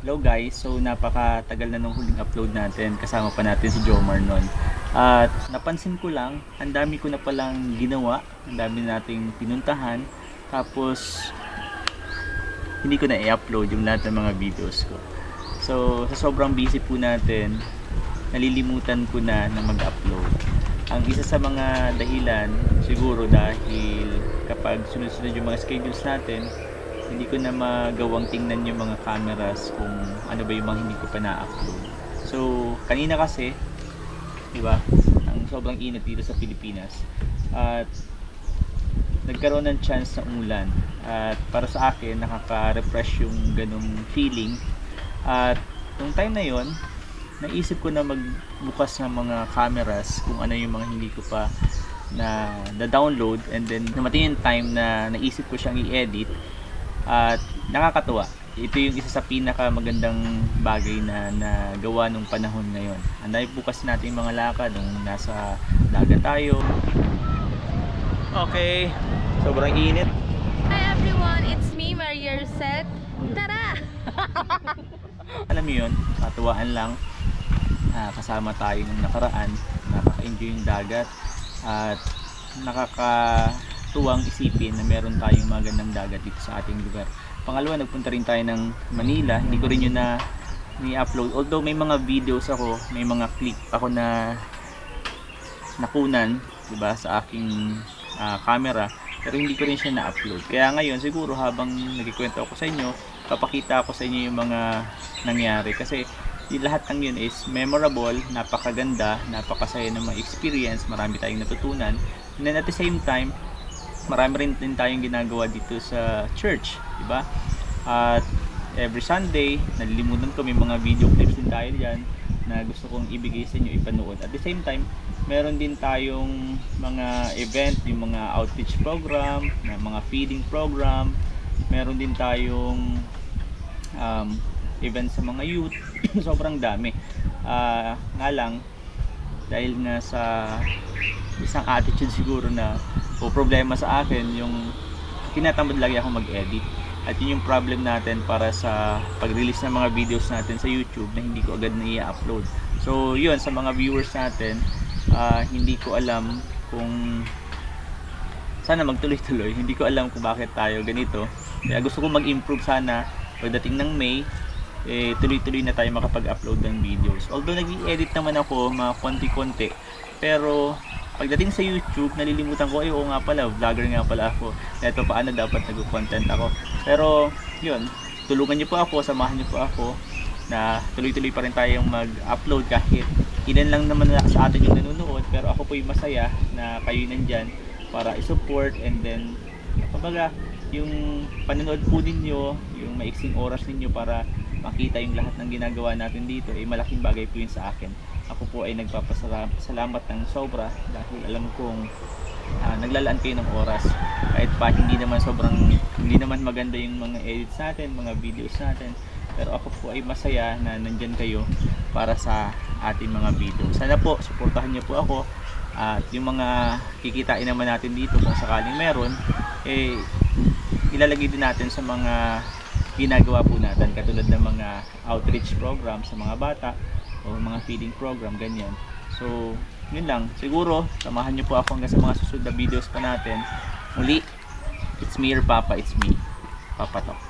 Hello guys, so napakatagal na nung huling upload natin, kasama pa natin si Jomar nun. At napansin ko lang, ang dami ko na palang ginawa, ang dami nating pinuntahan, tapos hindi ko na i-upload yung lahat ng mga videos ko. So sa sobrang busy po natin, nalilimutan ko na mag-upload. Ang isa sa mga dahilan siguro dahil kapag sunod-sunod yung mga schedules natin, hindi ko na magawang tingnan yung mga cameras kung ano ba yung mga hindi ko pa na-upload. So, kanina kasi, di ba, ang sobrang init dito sa Pilipinas. At nagkaroon ng chance na umulan. At para sa akin, nakaka-refresh yung ganong feeling. At nung time na yon, naisip ko na magbukas ng mga cameras kung ano yung mga hindi ko pa na download, and then namatay yung time na naisip ko siyang i-edit. At nakakatuwa. Ito yung isa sa pinaka magandang bagay na nagawa nung panahon ngayon. Ang dahil bukas natin mga lakad nung nasa dagat tayo. Okay, sobrang init. Hi everyone, it's me, Maria Rosette. Tara! Alam mo yun, katuwaan lang. Kasama tayo nung nakaraan. Nakaka-enjoy yung dagat. At nakakatuwang isipin na meron tayong magandang dagat dito sa ating lugar. Pangalawa, nagpunta rin tayo ng Manila. Hindi ko rin yun na ni-upload. Although may mga videos ako, may mga clip ako na nakunan, diba, sa aking camera. Pero hindi ko rin siya na-upload. Kaya ngayon, siguro habang nagkikwento ako sa inyo, papakita ako sa inyo yung mga nangyari. Kasi lahat ng yun is memorable, napakaganda, napakasaya ng mga experience, marami tayong natutunan. And then at the same time, marami rin din tayong ginagawa dito sa church, di ba? At every Sunday, nalilimutan ko, may mga video clips din tayo diyan na gusto kong ibigay sa inyo, ipanood. At the same time, meron din tayong mga event, yung mga outreach program, mga feeding program. Meron din tayong event sa mga youth. Sobrang dami. Nga lang, dahil nga sa isang attitude siguro na o problema sa akin, yung tinatamad lagi ako mag-edit. At yun yung problem natin para sa pag-release ng mga videos natin sa YouTube na hindi ko agad na i-upload. So yun, sa mga viewers natin, hindi ko alam kung sana magtuloy-tuloy. Hindi ko alam kung bakit tayo ganito. Kaya gusto ko mag-improve sana pagdating ng May, tuloy-tuloy na tayo makapag-upload ng videos. Although nag-i-edit naman ako mga konti-konti, pero pagdating sa YouTube, nalilimutan ko, oo nga pala, vlogger nga pala ako. Eto, paano dapat nag-content ako. Pero, yun, tulungan niyo po ako, samahan niyo po ako na tuloy-tuloy pa rin tayong mag-upload kahit ilan lang naman sa atin yung nanonood. Pero ako po yung masaya na kayo nandyan para i-support, and then, kumbaga, yung panonood po ninyo, yung maiksing oras ninyo para makita yung lahat ng ginagawa natin dito, malaking bagay po yun sa akin. Ako po ay nagpapasalamat ng sobra dahil alam kong naglalaan kayo ng oras. Kahit pa hindi naman maganda yung mga edits natin, mga videos natin, pero ako po ay masaya na nandyan kayo para sa ating mga video. Sana po suportahan niyo po ako, at yung mga kikitain naman natin dito kung sakaling meron, ilalagay din natin sa mga ginagawa po natin, katulad ng mga outreach program sa mga bata o mga feeding program, ganyan. So yun lang, siguro samahan nyo po ako hanggang sa mga susunod na videos pa natin. Muli, it's me your Papa, it's me, Papa Talk.